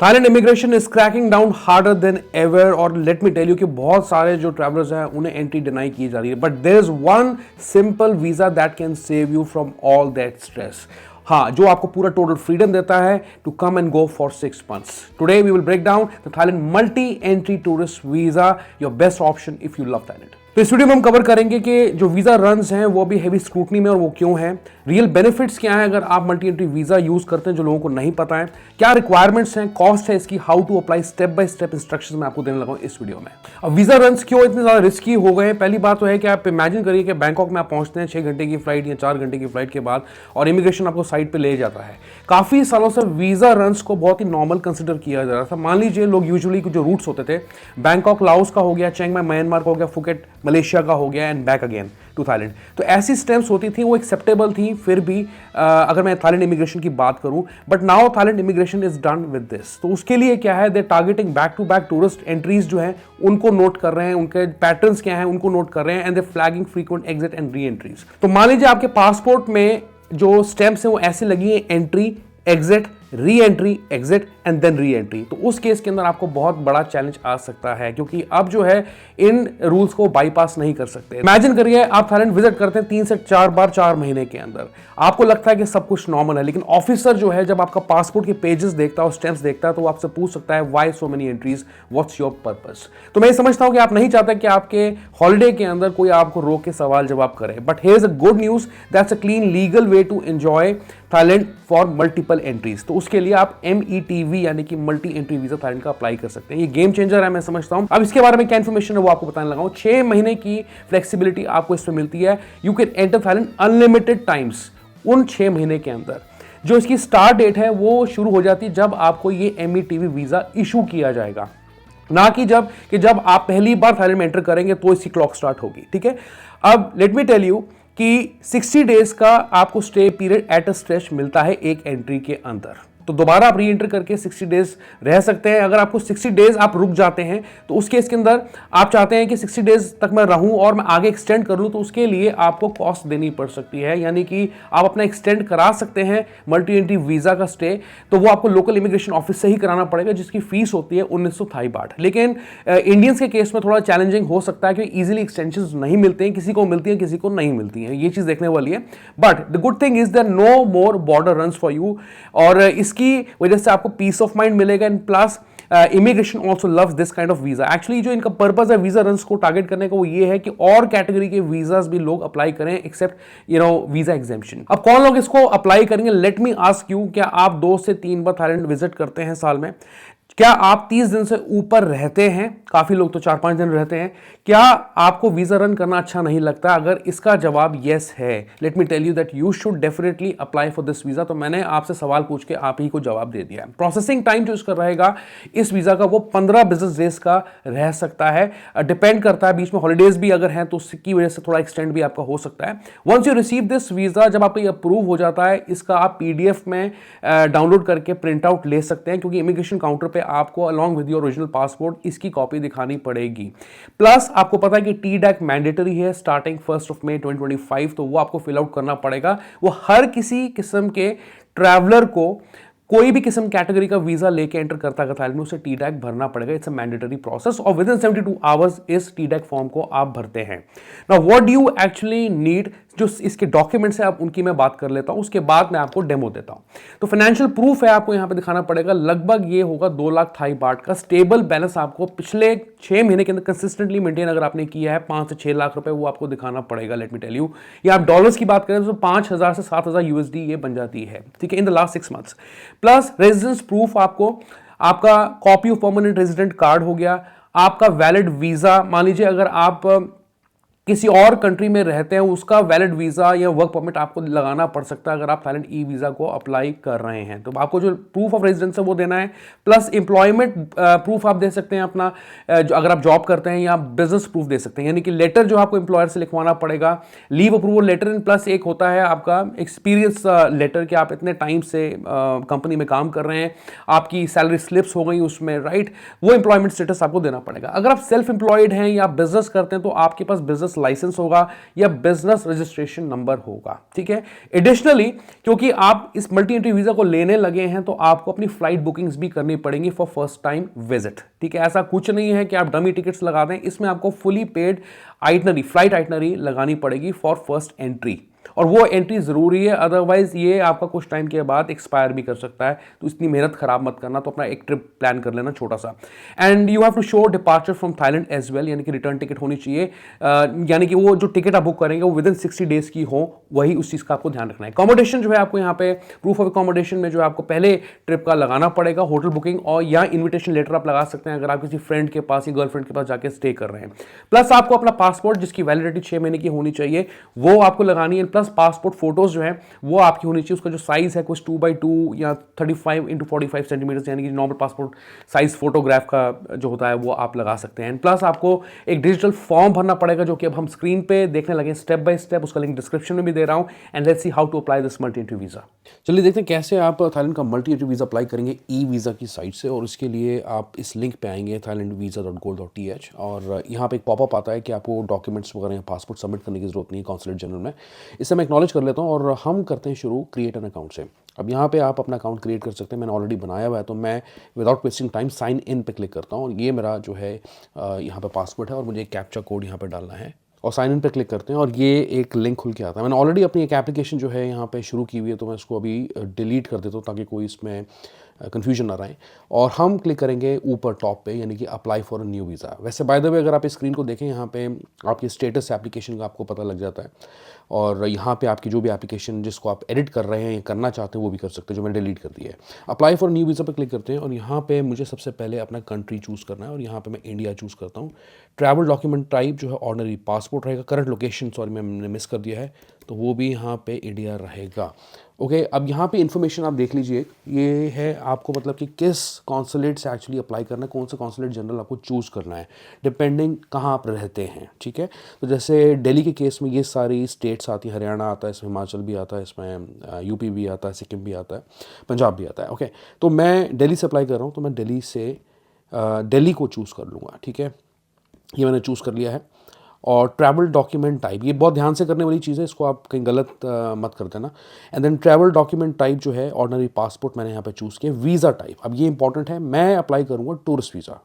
Thailand immigration is cracking down harder than ever और late me tell you कि बहुत सारे जो ट्रैवलर्स हैं उन्हें एंट्री डिनाई की जा रही है, but there is one simple visa that can save you from all that stress. हाँ, जो आपको पूरा टोटल फ्रीडम देता है to come and go for 6 months। Today we will break down the Thailand multi entry tourist visa, your best option if you love Thailand. तो इस video में हम कवर करेंगे कि जो वीजा रन्स हैं वो भी हैवी स्क्रूटनी में और वो क्यों हैं, रियल बेनिफिट्स क्या हैं अगर आप मल्टी एंट्री वीजा यूज करते हैं जो लोगों को नहीं पता है, क्या रिक्वायरमेंट्स हैं, कॉस्ट है इसकी, how to apply, step by step instructions मैं आपको देने लगा हूं इस वीडियो में। अब वीजा रन्स क्यों इतने ज्यादा रिस्की हो गए हैं? पहली बात तो है कि आप इमेजिन करिए कि बैंकॉक में आप पहुंचते हैं 6 घंटे की फ्लाइट या 4 घंटे की फ्लाइट के बाद और इमिग्रेशन आपको साइट पे ले जाता है। काफी सालों से वीजा रन्स को बहुत ही नॉर्मल कंसिडर किया जा रहा था। मान लीजिए लोग यूजुअली जो रूट्स होते थे, बैंकॉक लाओस का हो गया, चिंग माई म्यांमार का हो गया, फुकेट मलेशिया का हो गया and back again to Thailand, तो ऐसी स्टेप्स होती थी वो एक्सेप्टेबल थी फिर भी अगर मैं थाईलैंड इमिग्रेशन की बात करूं। But now Thailand immigration is done with this. तो उसके लिए क्या है, they targeting back to back tourist entries जो हैं उनको नोट कर रहे हैं, उनके पैटर्न्स क्या हैं उनको नोट कर रहे हैं, and they flagging frequent exit and re entries. तो मान लीजिए आपके पासपोर्ट में जो स्टैम्प्स हैं वो ऐसे लगी है, entry exit reentry exit and then reentry. तो उस केस के अंदर आपको बहुत बड़ा चैलेंज आ सकता है क्योंकि अब जो है इन रूल्स को बाईपास नहीं कर सकते। इमेजिन करिए आप थाईलैंड विजिट करते हैं 3 से 4 बार 4 महीने के अंदर, आपको लगता है कि सब कुछ नॉर्मल है, लेकिन ऑफिसर जो है जब आपका पासपोर्ट के पेजेस देखता है और स्टैम्प्स देखता है तो वो आपसे पूछ सकता है why so many entries, what's your purpose. तो मैं समझता हूं कि आप नहीं चाहते कि आपके हॉलिडे के अंदर कोई आपको रोक के सवाल जवाब करे, but here is a good news, that's a clean legal way to enjoy Thailand for multiple entries. तो उसके लिए आप METV यानी कि मल्टी एंट्री वीजा थाईलैंड का अप्लाई कर सकते हैं। ये गेम चेंजर है, मैं समझता हूं। अब इसके बारे में क्या इंफॉर्मेशन है वो आपको बताने लगा हूं। 6 महीने की फ्लेक्सिबिलिटी आपको इसमें मिलती है। You can enter Thailand unlimited times उन 6 महीने के अंदर। जो इसकी स्टार्ट डेट है वो शुरू हो जाती है जब आपको ये METV वीजा इशू किया जाएगा, ना कि जब आप पहली बार थाईलैंड में एंटर करेंगे तो इसकी क्लॉक स्टार्ट होगी। ठीक है, अब लेट मी टेल यू कि 60 डेज का आपको stay period at a stretch मिलता है एक एंट्री के अंदर। तो दोबारा आप री एंटर करके 60 डेज रह सकते हैं। अगर आपको 60 डेज आप रुक जाते हैं तो उस केस के अंदर आप चाहते हैं कि 60 डेज तक मैं रहूं और मैं आगे एक्सटेंड कर लूं, तो उसके लिए आपको कॉस्ट देनी पड़ सकती है, यानी कि आप अपना एक्सटेंड करा सकते हैं मल्टी एंट्री वीजा का स्टे, तो वो आपको लोकल इमिग्रेशन ऑफिस से ही कराना पड़ेगा जिसकी फीस होती है 1900 थाई बाट। लेकिन इंडियंस के केस में थोड़ा चैलेंजिंग हो सकता है क्योंकि ईजिली एक्सटेंशन नहीं मिलते हैं, किसी को मिलती है किसी को नहीं मिलती है, ये चीज देखने वाली है। But the good thing is there no more border runs for you, और इसकी वजह से आपको पीस ऑफ माइंड मिलेगा। And plus immigration also loves this kind of visa. Actually जो इनका पर्पस है वीजा रन्स को टारगेट करने का वो ये है कि और कैटेगरी के वीजास भी लोग अप्लाई करें एक्सेप्ट वीजा एग्जेम्पशन। अब कौन लोग इसको अप्लाई करेंगे? लेट मी आस्क यू, क्या आप 2 से 3 बार थाईलैंड विजिट करते हैं साल में? क्या आप 30 दिन से ऊपर रहते हैं? काफी लोग तो 4-5 दिन रहते हैं। क्या आपको वीजा रन करना अच्छा नहीं लगता? अगर इसका जवाब यस है, let me tell you that you should definitely apply for this visa. तो मैंने आपसे सवाल पूछ के आप ही को जवाब दे दिया है। प्रोसेसिंग टाइम जो इसका रहेगा इस वीजा का वो 15 बिजनेस डेज का रह सकता है। डिपेंड करता है, बीच में हॉलीडेज भी अगर हैं तो उसकी वजह से थोड़ा एक्सटेंड भी आपका हो सकता है। Once you receive this visa, जब आपका ये अप्रूव हो जाता है, इसका आप PDF में डाउनलोड करके प्रिंट आउट ले सकते हैं क्योंकि इमिग्रेशन काउंटर पे आपको along with your original passport इसकी कॉपी दिखानी पड़ेगी। प्लस आपको पता है कि TDAC मैंडेटरी है स्टार्टिंग 1 मई 2025, तो वो आपको फिल आउट करना पड़ेगा। वो हर किसी किस्म के ट्रैवलर को कोई भी किस्म कैटेगरी का वीजा लेके एंटर करता है थाईलैंड में उसे TDAC भरना पड़ेगा। इट्स अ मैंडेटरी प्रोसेस और विद इन 72 आवर्स इस TDAC फॉर्म को आप भरते हैं। Now what do you actually need? जो इसके डॉक्यूमेंट्स है आप उनकी मैं बात कर लेता हूं, उसके बाद मैं आपको डेमो देता हूं। तो फाइनेंशियल प्रूफ है आपको यहां पे दिखाना पड़ेगा, लगभग ये होगा 2 लाख थाई बाट का स्टेबल बैलेंस आपको पिछले 6 महीने के अंदर कंसिस्टेंटली मेंटेन अगर आपने किया है 5 से 6 लाख रुपए, वो आपको दिखाना पड़ेगा। लेट मी टेल यू, या आप डॉलर्स की बात करें तो 5000 से 7000 USD ये बन जाती है, ठीक है, in the last 6 months. Plus residence proof आपका copy of permanent resident card हो गया, आपका वैलिड वीजा। मान लीजिए अगर आप किसी और कंट्री में रहते हैं, उसका वैलिड वीजा या वर्क परमिट आपको लगाना पड़ सकता है अगर आप थाईलैंड वीजा को अप्लाई कर रहे हैं। तो आपको जो प्रूफ ऑफ रेजिडेंस है वो देना है। प्लस एम्प्लॉयमेंट प्रूफ आप दे सकते हैं अपना, अगर आप जॉब करते हैं, या बिजनेस प्रूफ दे सकते हैं, यानी कि लेटर जो आपको एम्प्लॉयर से लिखवाना पड़ेगा, leave approval letter. And plus एक होता है आपका एक्सपीरियंस लेटर कि आप इतने टाइम से कंपनी में काम कर रहे हैं, आपकी सैलरी स्लिप्स हो गई उसमें, राइट, वो एम्प्लॉयमेंट स्टेटस आपको देना पड़ेगा। अगर आप सेल्फ एम्प्लॉयड हैं या बिजनेस करते हैं तो आपके पास बिजनेस लाइसेंस होगा या बिजनेस रजिस्ट्रेशन नंबर होगा, ठीक है। एडिशनली क्योंकि आप इस मल्टी एंट्री वीजा को लेने लगे हैं तो आपको अपनी फ्लाइट बुकिंग्स भी करनी पड़ेंगी फॉर फर्स्ट टाइम विजिट, ठीक है। ऐसा कुछ नहीं है कि आप डमी टिकट्स लगा दें, इसमें आपको fully paid itinerary, flight itinerary लगानी पड़ेगी फॉर फर्स्ट एंट्री, और वो एंट्री जरूरी है, अदरवाइज ये आपका कुछ टाइम के बाद एक्सपायर भी कर सकता है। तो इतनी मेहनत खराब मत करना, तो अपना एक ट्रिप प्लान कर लेना छोटा सा। And you have to show departure from Thailand as well, यानी कि रिटर्न टिकट होनी चाहिए, यानी कि वो जो टिकट आप बुक करेंगे वो विद इन 60 डेज की हो, वही उस चीज़ का आपको ध्यान रखना है। अकोमोडेशन जो है आपको यहाँ पे प्रूफ ऑफ अकोमोडेशन में जो है आपको पहले ट्रिप का लगाना पड़ेगा, होटल बुकिंग और या इन्विटेशन लेटर आप लगा सकते हैं अगर आप किसी फ्रेंड के पास या गर्लफ्रेंड के पास जाके स्टे कर रहे हैं। प्लस आपको अपना पासपोर्ट जिसकी वैलिडिटी 6 महीने की होनी चाहिए वो आपको लगानी है, प्लस पासपोर्ट फोटोज जो है वो आपकी होनी चाहिए, उसका जो साइज है कुछ 2x2 या 35x45 सेंटीमीटर, यानी कि नॉर्मल पासपोर्ट साइज फोटोग्राफ का जो होता है वो आप लगा सकते हैं। प्लस आपको एक डिजिटल फॉर्म भरना पड़ेगा जो कि अब हम स्क्रीन पे देखने लगे स्टेप बाय स्टेप, उसका लिंक डिस्क्रिप्शन में भी दे रहा हूं। And let's see how to apply this multi entry visa. चलिए देखते हैं कैसे आप थाईलैंड का मल्टी एंट्री वीजा अप्लाई करेंगे ई वीजा की साइट से, और इसके लिए आप इस लिंक पे आएंगे thailandvisa.go.th, और यहाँ पे एक पॉपअप आता है कि आपको डॉक्यूमेंट्स वगैरह या पासपोर्ट सबमिट करने की जरूरत नहीं है कॉन्सुलेट जनरल में। इससे मैं एक्नॉलेज कर लेता हूँ और हम करते हैं शुरू क्रिएट एन अकाउंट से। अब यहाँ पे आप अपना अकाउंट क्रिएट कर सकते हैं, मैंने ऑलरेडी बनाया हुआ है, तो मैं without wasting time sign in पे क्लिक करता हूँ, और ये मेरा जो है यहाँ पे पासवर्ड है और मुझे एक कैप्चा कोड यहाँ पे डालना है, और साइन इन पे क्लिक करते हैं और ये एक लिंक खुल के आता है। मैंने ऑलरेडी अपनी एक एप्लीकेशन जो है यहाँ पे शुरू की हुई है, तो मैं इसको अभी डिलीट कर देता हूँ ताकि कोई इसमें कन्फ्यूजन ना रहे, और हम क्लिक करेंगे ऊपर टॉप पे, यानी कि apply for a new visa. वैसे बाय द वे अगर आप इस स्क्रीन को देखें यहाँ पे आपकी स्टेटस एप्लीकेशन का आपको पता लग जाता है, और यहाँ पे आपकी जो भी एप्लीकेशन जिसको आप एडिट कर रहे हैं या करना चाहते हैं वो भी कर सकते हैं, जो मैंने डिलीट कर दिया है। अप्लाई फॉर न्यू वीज़ा पर क्लिक करते हैं और यहाँ पे मुझे सबसे पहले अपना कंट्री चूज़ करना है, और यहाँ पे मैं इंडिया चूज़ करता हूँ। ट्रैवल डॉक्यूमेंट टाइप जो है ऑर्डिनरी पासपोर्ट रहेगा। करंट लोकेशन सॉरी मैंने मिस कर दिया है, तो वो भी यहाँ पे इंडिया रहेगा। ओके, अब यहाँ पे इन्फॉर्मेशन आप देख लीजिए, ये है आपको मतलब कि किस कॉन्सुलेट से एक्चुअली अप्लाई करना है, कौन सा कॉन्सुलेट जनरल आपको चूज़ करना है डिपेंडिंग कहाँ आप रहते हैं, ठीक है। तो जैसे दिल्ली के केस में ये सारी स्टेट्स आती हैं, हरियाणा आता है इसमें, हिमाचल भी आता है इसमें, यूपी भी आता है, सिक्किम भी आता है, पंजाब भी आता है। ओके, तो मैं दिल्ली से अप्लाई कर रहा हूँ, तो मैं दिल्ली से दिल्ली को चूज़ कर लूँगा, ठीक है। ये मैंने चूज़ कर लिया है। और ट्रैवल डॉक्यूमेंट टाइप, ये बहुत ध्यान से करने वाली चीज़ है, इसको आप कहीं गलत मत कर देना। And then travel document type जो है ऑर्डिनरी पासपोर्ट मैंने यहाँ पे चूज़ किया। वीज़ा टाइप, अब ये इंपॉर्टेंट है, मैं अप्लाई करूँगा टूरिस्ट वीज़ा,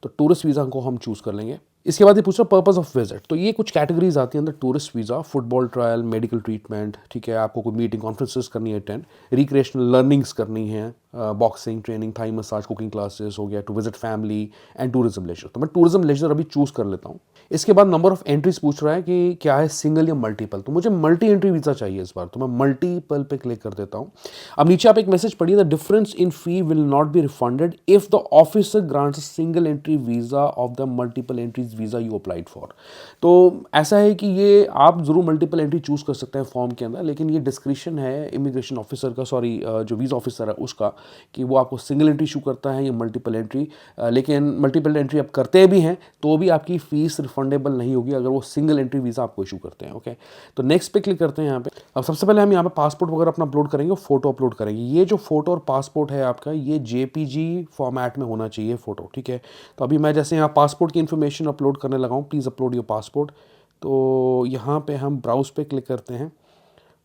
तो टूरिस्ट वीज़ा को हम चूज़ कर लेंगे। इसके बाद ये पूछ रहा पर्पस ऑफ विजिट, तो ये कुछ कैटेगरीज आती है अंदर tourist visa, football trial, medical treatment, ठीक है, आपको कोई मीटिंग कॉन्फ्रेंसेस करनी है अटेंड, रिक्रिएशनल लर्निंग्स करनी है, boxing training, Thai massage, cooking classes हो गया, to visit family and tourism leisure, तो मैं टूरिज्म लेजर अभी चूज़ कर लेता हूँ। इसके बाद नंबर ऑफ एंट्रीज पूछ रहा है कि क्या है सिंगल या मल्टीपल, तो मुझे मल्टी एंट्री वीज़ा चाहिए इस बार, तो मैं मल्टीपल पे क्लिक कर देता हूँ। अब नीचे आप एक मैसेज पढ़िए, the difference in fee will not be refunded if the officer grants single entry visa of the multiple entries visa you applied for. तो ऐसा है कि ये आप ज़रूर मल्टीपल एंट्री चूज़ कर सकते हैं फॉर्म के अंदर, लेकिन ये डिस्क्रिप्शन है इमिग्रेशन ऑफिसर का, सॉरी जो वीज़ा ऑफिसर है उसका, कि वो आपको सिंगल एंट्री इशू करता है या मल्टीपल एंट्री। लेकिन मल्टीपल एंट्री आप करते भी हैं तो भी आपकी फ़ीस रिफंडेबल नहीं होगी अगर वो सिंगल एंट्री वीज़ा आपको इशू करते हैं। ओके, तो नेक्स्ट पे क्लिक करते हैं यहाँ पे। अब सबसे पहले हम यहाँ पे पासपोर्ट वगैरह अपना अपलोड करेंगे, फोटो अपलोड करेंगे। ये जो फोटो और पासपोर्ट है आपका, ये JPG फॉर्मेट में होना चाहिए फ़ोटो, ठीक है। तो अभी मैं जैसे यहाँ पासपोर्ट की इन्फॉर्मेशन अपलोड करने लगा हूँ, प्लीज़ अपलोड योर पासपोर्ट, तो यहाँ पे हम ब्राउज़ पे क्लिक करते हैं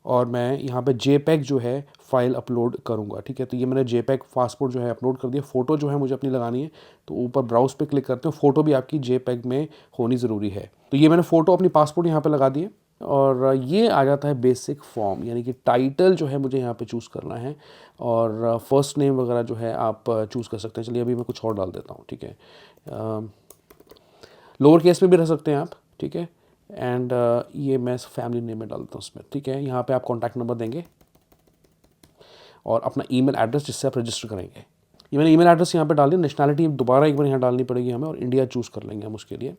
और मैं यहाँ पे JPEG जो है फाइल अपलोड करूँगा, ठीक है। तो ये मैंने JPEG पासपोर्ट जो है अपलोड कर दिया। फ़ोटो जो है मुझे अपनी लगानी है, तो ऊपर ब्राउज़ पे क्लिक करते हैं, फ़ोटो भी आपकी JPEG में होनी ज़रूरी है। तो ये मैंने फ़ोटो अपनी पासपोर्ट यहाँ पे लगा दिए, और ये आ जाता है बेसिक फॉर्म, यानी कि टाइटल जो है मुझे यहाँ पे चूज़ करना है, और फर्स्ट नेम वगैरह जो है आप चूज़ कर सकते हैं। चलिए अभी मैं कुछ और डाल देता हूँ, ठीक है। लोअर केस में भी रह सकते हैं आप, ठीक है। एंड ये मैं फैमिली नेम में डालता हूँ उसमें, ठीक है। यहाँ पे आप कॉन्टैक्ट नंबर देंगे और अपना ईमेल एड्रेस जिससे आप रजिस्टर करेंगे। ये मैंने ईमेल एड्रेस यहाँ पे डाल दिया। नेशनैलिटी दोबारा एक बार यहाँ डालनी पड़ेगी हमें, और इंडिया चूज़ कर लेंगे हम उसके लिए।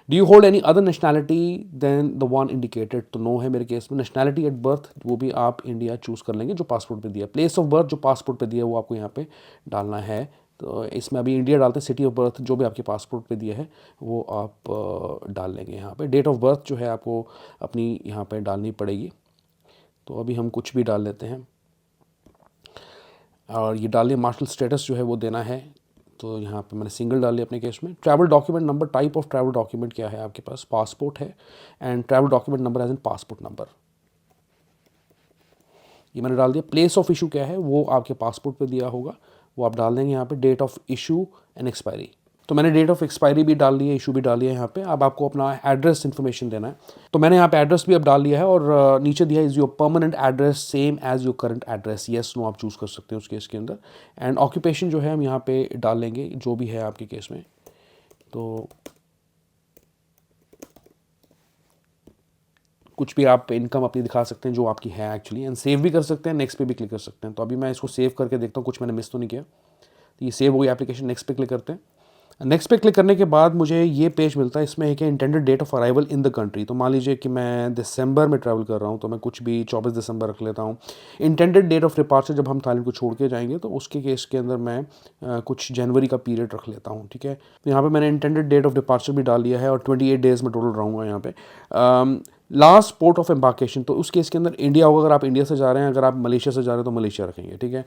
Do you hold any other nationality than the one indicated, तो नो है मेरे केस में। नेशनैलिटी एट बर्थ, वो भी आप इंडिया चूज़ कर लेंगे जो पासपोर्ट पे दिया। प्लेस ऑफ बर्थ जो पासपोर्ट पे दिया वो आपको यहाँ पे डालना है, तो इसमें अभी इंडिया डालते हैं। सिटी ऑफ बर्थ जो भी आपके पासपोर्ट पे दिया है वो आप डाल लेंगे यहाँ पे। डेट ऑफ बर्थ जो है आपको अपनी यहाँ पे डालनी पड़ेगी, तो अभी हम कुछ भी डाल लेते हैं। और ये डालिए मार्शल स्टेटस जो है वो देना है, तो यहाँ पे मैंने सिंगल डाल लिया अपने केस में। Travel document number, type of travel document क्या है आपके पास, पासपोर्ट है, and travel document number as in passport number, ये मैंने डाल दिया। प्लेस ऑफ इशू क्या है वो आपके पासपोर्ट पे दिया होगा, वो आप डाल देंगे यहाँ पे। Date of issue and expiry, तो मैंने डेट ऑफ एक्सपायरी भी डाल ली है, इशू भी डाल दिया है यहाँ पे। अब आपको अपना एड्रेस इन्फॉर्मेशन देना है, तो मैंने यहाँ पे एड्रेस भी अब डाल लिया है, और नीचे दिया is your permanent address same as your current address, yes no आप चूज़ कर सकते हैं उस केस के अंदर। एंड ऑक्यूपेशन जो है हम यहाँ पे डाल लेंगे जो भी है आपके केस में, तो कुछ भी आप इनकम अपनी दिखा सकते हैं जो आपकी है एक्चुअली, एंड सेव भी कर सकते हैं, नेक्स्ट पे भी क्लिक कर सकते हैं। तो अभी मैं इसको सेव करके देखता हूँ कुछ मैंने मिस तो नहीं किया। तो ये सेव हो गई एप्लीकेशन, नेक्स्ट पे क्लिक करते हैं। नेक्स्ट पे क्लिक करने के बाद मुझे ये पेज मिलता है, इसमें है कि intended date of arrival in the country. तो मान लीजिए कि मैं दिसंबर में ट्रैवल कर रहा हूँ, तो मैं कुछ भी 24 दिसंबर रख लेता हूँ। इंटेंडेड डेट ऑफ डिपार्चर जब हम थाईलैंड को छोड़ के जाएंगे तो उसके केस के अंदर मैं कुछ जनवरी का पीरियड रख लेता हूँ, ठीक है। तो यहाँ पे मैंने इंटेंडेड डेट ऑफ डिपार्चर भी डाल दिया है, और 28 डेज में टोटल रहूँगा यहाँ पे। लास्ट पोर्ट ऑफ एम्बार्केशन, तो उस केस के अंदर इंडिया होगा, अगर आप इंडिया से जा रहे हैं, अगर आप मलेशिया से जा रहे हैं तो मलेशिया रखेंगे, ठीक है।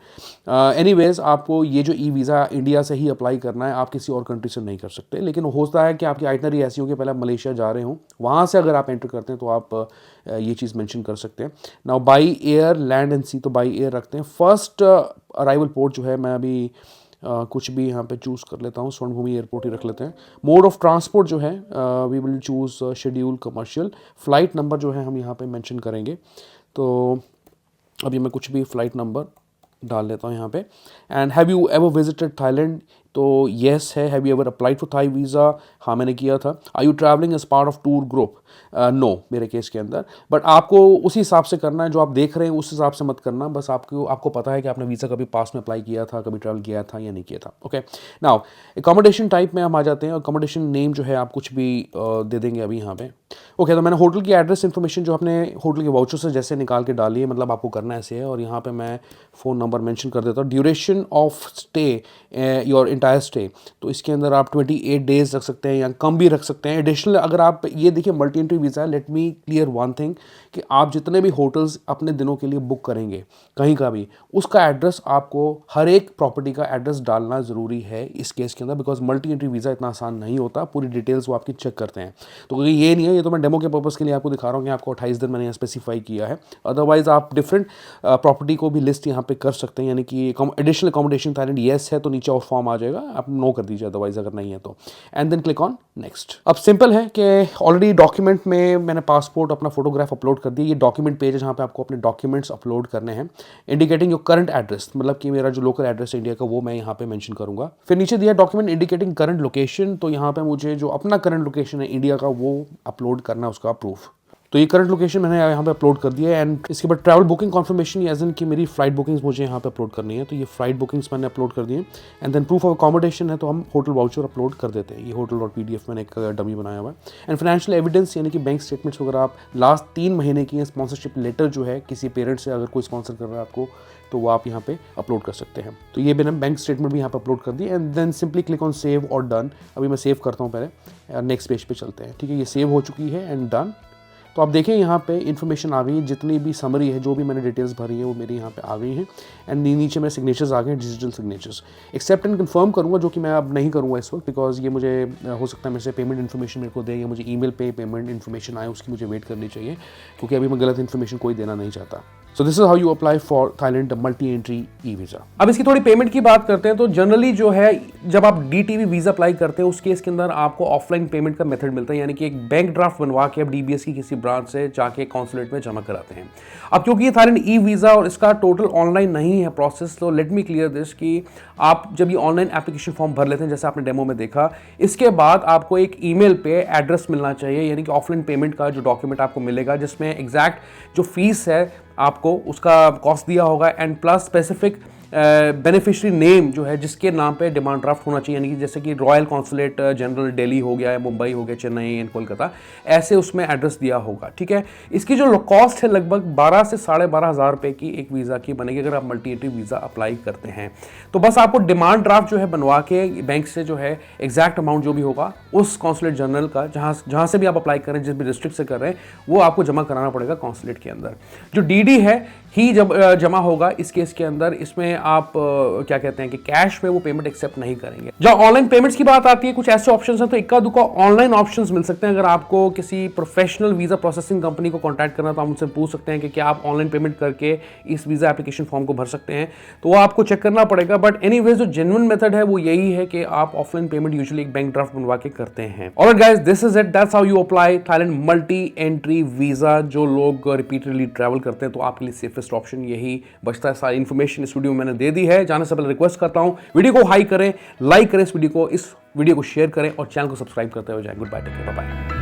एनीवेज आपको ये जो ई वीज़ा इंडिया से ही अप्लाई करना है, आप किसी और कंट्री से नहीं कर सकते। लेकिन होता है कि आपकी आइटनरी ऐसी हो कि पहले आप मलेशिया जा रहे हों, वहाँ से अगर आप एंटर करते हैं तो आप ये चीज़ मेंशन कर सकते हैं। Now by air, land and sea, तो बाई एयर रखते हैं। फर्स्ट अराइवल पोर्ट जो है, मैं अभी कुछ भी यहाँ पे चूज़ कर लेता हूँ, स्वर्णभूमि एयरपोर्ट ही रख लेते हैं। मोड ऑफ ट्रांसपोर्ट जो है we will choose scheduled commercial. Flight number जो है हम यहाँ पे मेंशन करेंगे, तो अभी मैं कुछ भी फ़्लाइट नंबर डाल लेता हूँ यहाँ पे। And have you ever visited Thailand, तो येस है। Have you ever applied for Thai visa, हाँ मैंने किया था। Are you travelling as part of tour group, no मेरे केस के अंदर। बट आपको उसी हिसाब से करना है, जो आप देख रहे हैं उस हिसाब से मत करना, बस आपको पता है कि आपने वीज़ा कभी पास में अप्लाई किया था, कभी ट्रैवल किया था या नहीं किया था, ओके। नाउ अकोमोडेशन टाइप में हम आ जाते हैं। अकोमोडेशन नेम जो है आप कुछ भी दे देंगे अभी यहाँ पे, ओके। तो मैंने होटल की एड्रेस इन्फॉर्मेशन जो अपने होटल के वाउचर से जैसे निकाल के डाली है, मतलब आपको करना ऐसे है। और यहाँ पे मैं फ़ोन नंबर मेंशन कर देता हूँ। Duration of stay, your entire stay, तो इसके अंदर आप 28 डेज रख सकते हैं या कम भी रख सकते हैं। एडिशनल अगर आप ये देखिए मल्टी एंट्री वीज़ा है, let me clear one thing कि आप जितने भी होटल्स अपने दिनों के लिए बुक करेंगे कहीं का भी, उसका एड्रेस आपको हर एक प्रॉपर्टी का एड्रेस डालना ज़रूरी है इस केस के अंदर, बिकॉज मल्टी एंट्री वीज़ा इतना आसान नहीं होता, पूरी डिटेल्स वो आपकी चेक करते हैं। तो ये नहीं है, ये तो मैं डेमो के पर्पज़ के लिए आपको दिखा रहा हूँ कि आपको 28 दिन मैंने यहाँ स्पेसिफाई किया है। अदरवाइज आप डिफरेंट प्रॉपर्टी को भी लिस्ट यहाँ पे कर सकते हैं, यानी कि एडिशनल अकोमोडेशन थाईलैंड येस है तो नीचे और फॉर्म आ जाएगा, आप नो कर दीजिए अदरवाइज अगर नहीं है तो। And then click on next. अब सिंपल है कि ऑलरेडी डॉक्यूमेंट में मैंने पासपोर्ट अपना फोटोग्राफ अपलोड कर दिया। ये डॉक्यूमेंट पेज है जहाँ पे आपको अपने डॉक्यूमेंट्स अपलोड करने हैं। इंडिकेटिंग योर करंट एड्रेस, मतलब कि मेरा जो लोकल एड्रेस है इंडिया का वो मैं यहाँ पे मेंशन करूँगा। फिर नीचे दिया डॉक्यूमेंट इंडिकेटिंग करंट लोकेशन, तो यहाँ पे मुझे जो अपना करंट लोकेशन है इंडिया का वो अपलोड करना है, उसका प्रूफ। तो ये करंट लोकेशन मैंने यहाँ पे अपलोड कर दिया है। एंड इसके बाद travel booking confirmation, as in कि मेरी फ्लाइट बुकिंग्स मुझे यहाँ पे अपलोड करनी है, तो ये फ्लाइट बुकिंग्स मैंने अपलोड कर दिए। And then proof of accommodation है, तो हम होटल वाउचर अपलोड कर देते हैं। ये hotel.pdf मैंने एक डमी बनाया हुआ है। एंड फाइनेंशियल एविडेंस, यानी कि बैंक स्टेटमेंट्स वगैरह आप लास्ट 3 महीने की स्पॉन्सरशिप लेटर जो है किसी पेरेंट से अगर कोई स्पॉन्सर कर रहा है आपको, तो वो आप यहाँ पे अपलोड कर सकते हैं। तो ये मैंने बैंक स्टेटमेंट भी यहाँ पे अपलोड कर दी। And then simply click on save और डन। अभी मैं सेव करता हूँ पहले, नेक्स्ट पेज पे चलते हैं, ठीक है। ये सेव हो चुकी है एंड डन। तो आप देखें यहाँ पे इन्फॉर्मेशन आ गई है, जितनी भी समरी है, जो भी मैंने डिटेल्स भरी है वो मेरी यहाँ पे आ गई हैं। एंड नीचे मेरे सिग्नेचर्स आ गए हैं, digital signatures. Accept and confirm करूँगा, जो कि मैं अब नहीं करूँगा इस वक्त, बिकॉज ये मुझे हो सकता है मेरे से पेमेंट इन्फॉर्मेशन मेरे को दे, या मुझे ईमेल पे पेमेंट इन्फॉर्मेशन आए उसकी मुझे वेट करनी चाहिए, क्योंकि अभी मैं गलत इन्फॉर्मेशन कोई देना नहीं चाहता। So this is how you apply for Thailand multi entry e visa. अब इसकी थोड़ी पेमेंट की बात करते हैं। तो जनरली जो है जब आप DTV वीज़ा अप्लाई करते हैं उस केस के अंदर आपको ऑफलाइन पेमेंट का मेथड मिलता है, यानी कि एक बैंक ड्राफ्ट बनवा के आप DBS की किसी ब्रांच से जाके कॉन्सुलेट में जमा कराते हैं। अब क्योंकि ये थाईलैंड ई वीज़ा और इसका टोटल ऑनलाइन नहीं है प्रोसेस, तो लेट मी क्लियर दिस कि आप जब ये ऑनलाइन एप्लीकेशन फॉर्म भर लेते हैं, जैसे आपने डेमो में देखा, इसके बाद आपको एक ईमेल पे एड्रेस मिलना चाहिए, यानी कि ऑफलाइन पेमेंट का जो डॉक्यूमेंट आपको मिलेगा, जिसमें एग्जैक्ट जो फीस है आपको उसका कॉस्ट दिया होगा, and plus specific beneficiary name जो है जिसके नाम पे डिमांड ड्राफ्ट होना चाहिए, यानी कि जैसे कि रॉयल कॉन्सुलेट जनरल दिल्ली हो गया, मुंबई हो गया, चेन्नई एंड कोलकाता, ऐसे उसमें एड्रेस दिया होगा, ठीक है। इसकी जो कॉस्ट है लगभग 12 से 12,500 रुपये की एक वीज़ा की बनेगी अगर आप मल्टी एंट्री वीज़ा अप्लाई करते हैं। तो बस आपको डिमांड ड्राफ्ट जो है बनवा के बैंक से जो है एग्जैक्ट अमाउंट जो भी होगा उस कॉन्सुलेट जनरल का, जहाँ से भी आप अप्लाई करें, जिस भी डिस्ट्रिक्ट से कर रहे हैं, वो आपको जमा कराना पड़ेगा कॉन्सुलेट के अंदर। जो DD है, ही जब जमा होगा इस केस के अंदर। इसमें आप क्या कहते हैं कि कैश में वो पेमेंट एक्सेप्ट नहीं करेंगे। जब ऑनलाइन पेमेंट्स की बात आती है, कुछ ऐसे ऑप्शंस हैं तो इक्का दुक्का ऑनलाइन ऑप्शंस मिल सकते हैं। अगर आपको किसी प्रोफेशनल वीजा प्रोसेसिंग कंपनी को कॉन्टैक्ट करना तो आप उनसे पूछ सकते हैं कि क्या आप ऑनलाइन पेमेंट करके इस वीजा एप्लीकेशन फॉर्म को भर सकते हैं, तो वो आपको चेक करना पड़ेगा। बट एनीवेज जो जेन्युइन मेथड है वो यही है कि आप ऑफलाइन पेमेंट यूजुअली एक बैंक ड्राफ्ट बनवा के करते हैं। Alright guys, this is it, that's how you apply Thailand multi entry visa. जो लोग रिपीटेडली ट्रैवल करते हैं तो आपके लिए सेफेस्ट ऑप्शन यही बचता है। सारी इन्फॉर्मेशन इस वीडियो में मैंने दे दी है। जाने से पहले रिक्वेस्ट करता हूं वीडियो को हाई करें, लाइक करें इस वीडियो को शेयर करें और चैनल को सब्सक्राइब करते हुए जाएं। Goodbye, take care, bye bye.